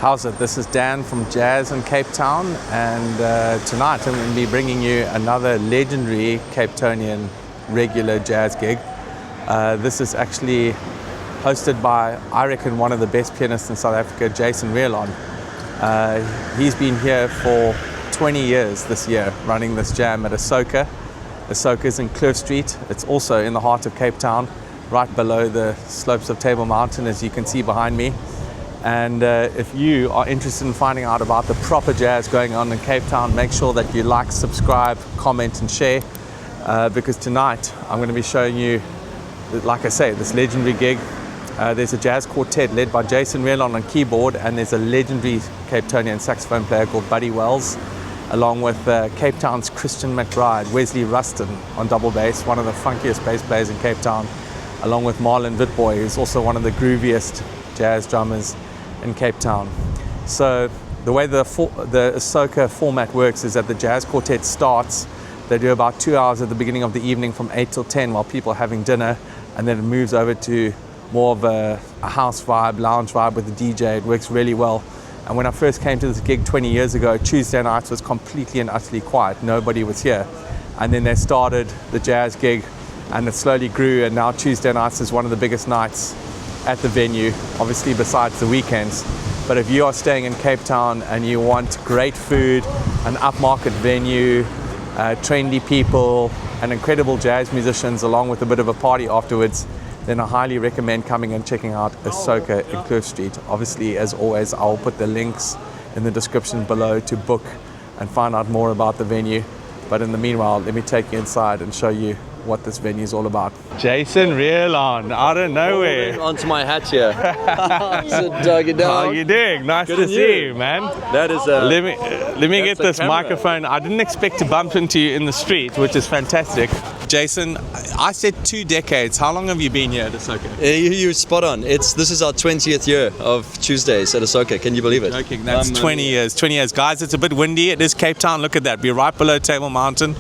How's it? This is Dan from Jazz in Cape Town, and tonight I'm going to be bringing you another legendary Cape Townian regular jazz gig. This is actually hosted by, I reckon, one of the best pianists in South Africa, Jason Reolon. He's been here for 20 years this year, running this jam at Asoka. Asoka is in Cliff Street. It's also in the heart of Cape Town, right below the slopes of Table Mountain, as you can see behind me. And if you are interested in finding out about the proper jazz going on in Cape Town, make sure that you like, subscribe, comment and share, because tonight I'm going to be showing you, like I say, this legendary gig. There's a jazz quartet led by Jason Reolon on keyboard, and there's a legendary Cape Townian saxophone player called Buddy Wells, along with Cape Town's Christian McBride, Wesley Rustin on double bass, one of the funkiest bass players in Cape Town, along with Marlon Vitboy, who's also one of the grooviest jazz drummers in Cape Town. So the way the Asoka format works is that the jazz quartet starts, they do about 2 hours at the beginning of the evening from 8 till 10 while people are having dinner, and then it moves over to more of a house vibe, lounge vibe with the DJ. It works really well. And when I first came to this gig 20 years ago, Tuesday nights was completely and utterly quiet. Nobody was here. And then they started the jazz gig, and it slowly grew, and now Tuesday nights is one of the biggest nights at the venue, obviously besides the weekends. But if you are staying in Cape Town and you want great food, an upmarket venue, trendy people, and incredible jazz musicians, along with a bit of a party afterwards, then I highly recommend coming and checking out Asoka in Cliff Street. Obviously, as always, I'll put the links in the description below to book and find out more about the venue. But in the meanwhile, let me take you inside and show you what this venue is all about. Jason Reolon, out of nowhere. Onto my hat here. So, Doug, how are you doing? Nice to see you, man. That is let me get this microphone. I didn't expect to bump into you in the street, which is fantastic. Jason, I said 2 decades. How long have you been here at Asoka? You're spot on. This is our 20th year of Tuesdays at Asoka. Can you believe it? Joking. That's 20 years. 20 years. Guys, it's a bit windy. It is Cape Town. Look at that. We're right below Table Mountain.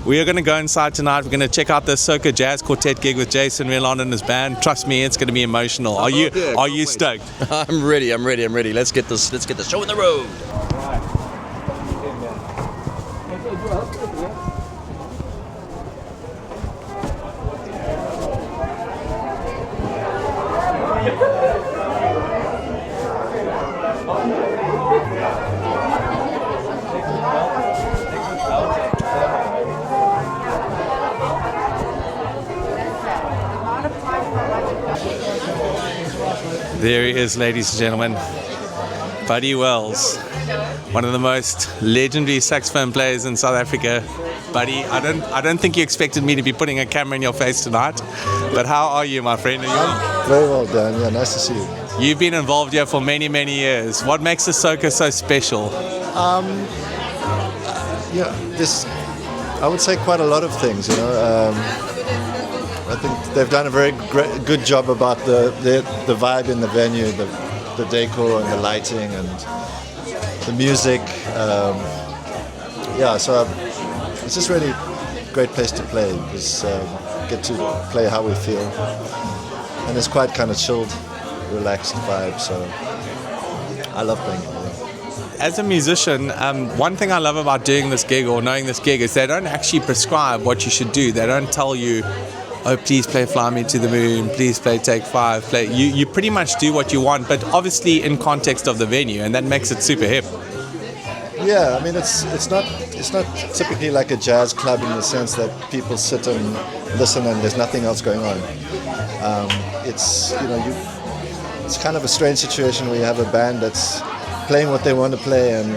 We are going to go inside tonight. We're going to check out the Asoka Jazz Quartet gig with Jason Reolon and his band. Trust me, it's going to be emotional. Are you stoked? I'm ready. Let's get the show on the road. There he is, ladies and gentlemen. Buddy Wells, one of the most legendary saxophone players in South Africa. Buddy, I don't think you expected me to be putting a camera in your face tonight, but how are you, my friend? Are you well? Very well done. Yeah, nice to see you. You've been involved here for many, many years. What makes Asoka so special? I would say quite a lot of things. I think they've done a very good job about the vibe in the venue, the decor and the lighting and the music. So it's just really a great place to play because get to play how we feel, and it's quite kind of chilled, relaxed vibe. So I love playing it. As a musician, one thing I love about doing this gig or knowing this gig is they don't actually prescribe what you should do. They don't tell you, oh, please play Fly Me to the Moon, please play Take 5, play. You pretty much do what you want, but obviously in context of the venue, and that makes it super hip. Yeah, I mean it's not typically like a jazz club in the sense that people sit and listen and there's nothing else going on. It's kind of a strange situation where you have a band that's playing what they want to play and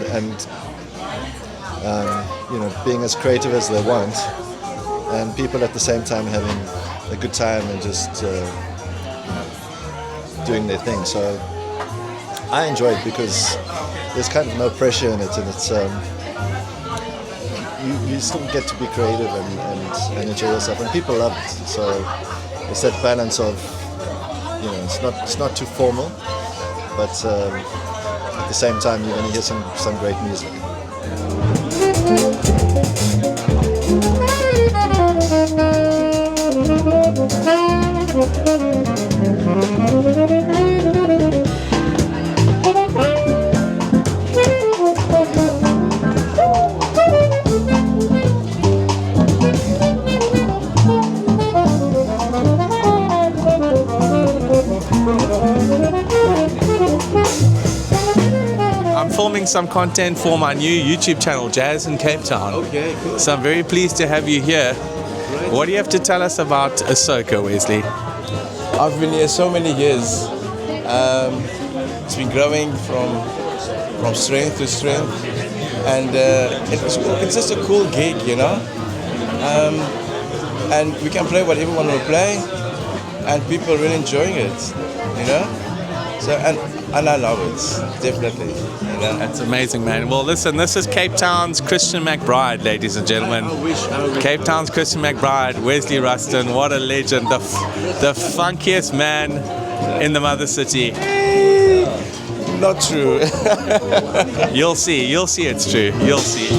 being as creative as they want, and people at the same time having a good time and just doing their thing. So I enjoy it because there's kind of no pressure in it, and it's you still get to be creative and enjoy yourself, and people love it. So it's that balance of it's not too formal, but at the same time you're going to hear some great music. filming some content for my new YouTube channel, Jazz in Cape Town. Okay, cool. So I'm very pleased to have you here. Great. What do you have to tell us about Asoka, Wesley? I've been here so many years. It's been growing from strength to strength, and it's just a cool gig, you know. And we can play whatever we want to play, and people are really enjoying it, you know. So and I love it, definitely. You know? That's amazing, man. Well, listen, this is Cape Town's Christian McBride, ladies and gentlemen. I wish. Cape Town's Christian McBride, Wesley Rustin, what a legend, the funkiest man in the mother city. Not true. You'll see it's true, you'll see.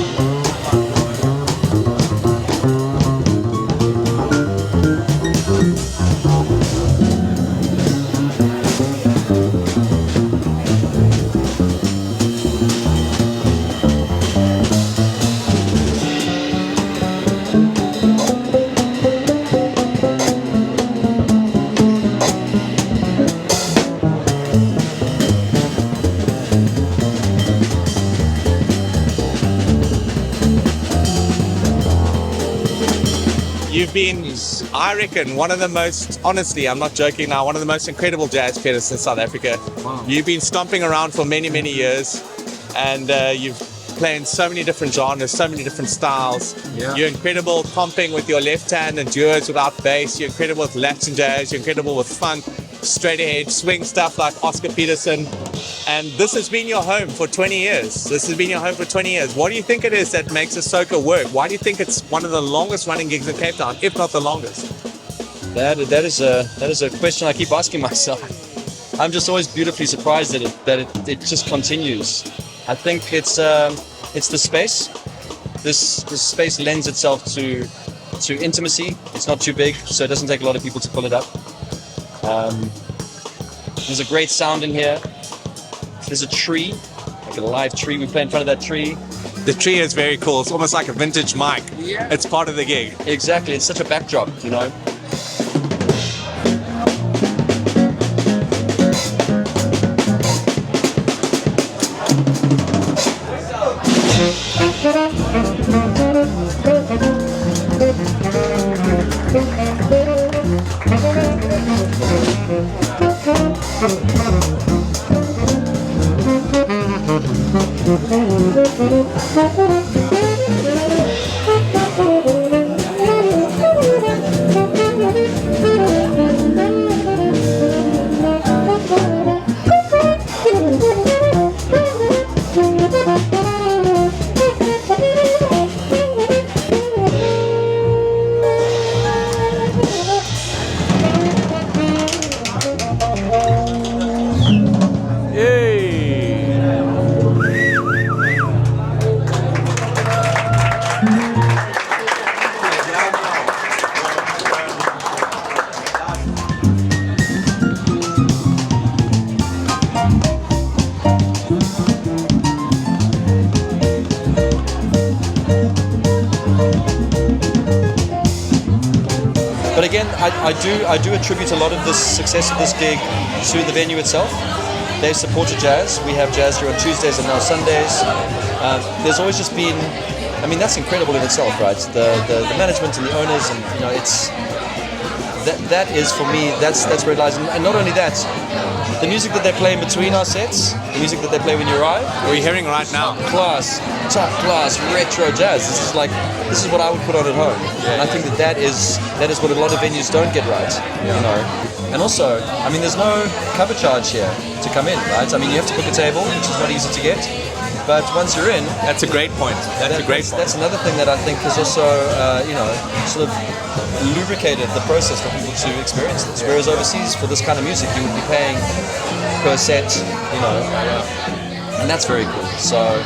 You've been, I reckon, one of the most, honestly, I'm not joking now, one of the most incredible jazz pianists in South Africa. Wow. You've been stomping around for many, many years, and you've played in so many different genres, so many different styles. Yeah. You're incredible comping with your left hand and duos without bass. You're incredible with Latin jazz. You're incredible with funk, straight ahead, swing stuff like Oscar Peterson. And this has been your home for 20 years. This has been your home for 20 years. What do you think it is that makes Asoka work? Why do you think it's one of the longest running gigs in Cape Town, if not the longest? That is a question I keep asking myself. I'm just always beautifully surprised that it just continues. I think it's the space. This space lends itself to intimacy. It's not too big, so it doesn't take a lot of people to pull it up. There's a great sound in here. There's a tree, like a live tree. We play in front of that tree. The tree is very cool. It's almost like a vintage mic. Yeah. It's part of the gig. Exactly. It's such a backdrop, you know. But again, I do attribute a lot of the success of this gig to the venue itself. They supported jazz. We have jazz here on Tuesdays and now Sundays. There's always just been, I mean, that's incredible in itself, right? The management and the owners, and you know, it's that is for me. That's where it lies. And not only that, the music that they play in between our sets, the music that they play when you arrive. We're hearing right now. Top class, retro jazz. This is what I would put on at home. And I think that is what a lot of venues don't get right. You know. And also, I mean, there's no cover charge here to come in, right? I mean, you have to book a table, which is not easy to get. But once you're in, that's a great point. That's a great point. That's another thing that I think has also, sort of lubricated the process for people to experience this. Whereas overseas, for this kind of music, you would be paying per set, you know, and that's very cool. So.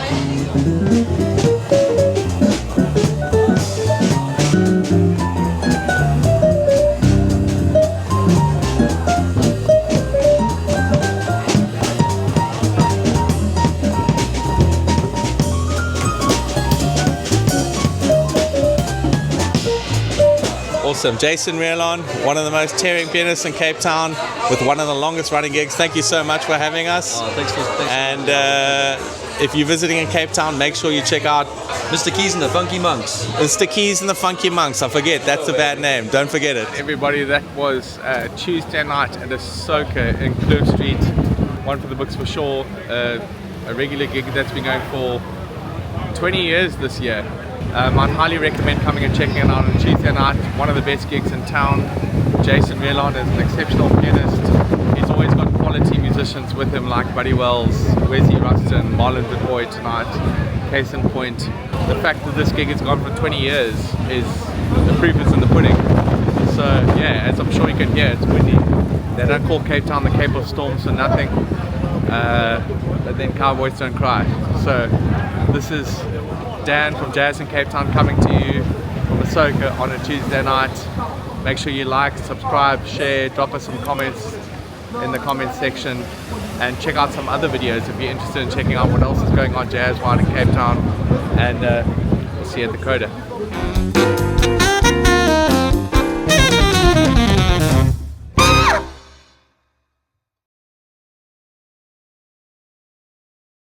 Awesome. Jason Reolon, one of the most tearing pianists in Cape Town, with one of the longest running gigs. Thank you so much for having us. Thanks. And if you're visiting in Cape Town, make sure you check out Mr. Keys and the Funky Munks. Mr. Keys and the Funky Munks. I forget, that's a bad name. Don't forget it. Everybody, that was Tuesday night at Asoka in Clerk Street. One for the books for sure. A regular gig that's been going for 20 years this year. I'd highly recommend coming and checking it out on Tuesday night. One of the best gigs in town. Jason Reolon is an exceptional pianist. He's always got quality musicians with him like Buddy Wells, Wesley Rustin, Marlon DeCoy tonight. Case in point, the fact that this gig has gone for 20 years is the proof is in the pudding. So yeah, as I'm sure you can hear, it's windy. They don't call Cape Town the Cape of Storms for nothing. But then cowboys don't cry. So this is Dan from Jazz in Cape Town coming to you from Asoka on a Tuesday night. Make sure you like, subscribe, share, drop us some comments in the comments section, and check out some other videos if you're interested in checking out what else is going on jazz-wise in Cape Town. And we'll see you at the Coda.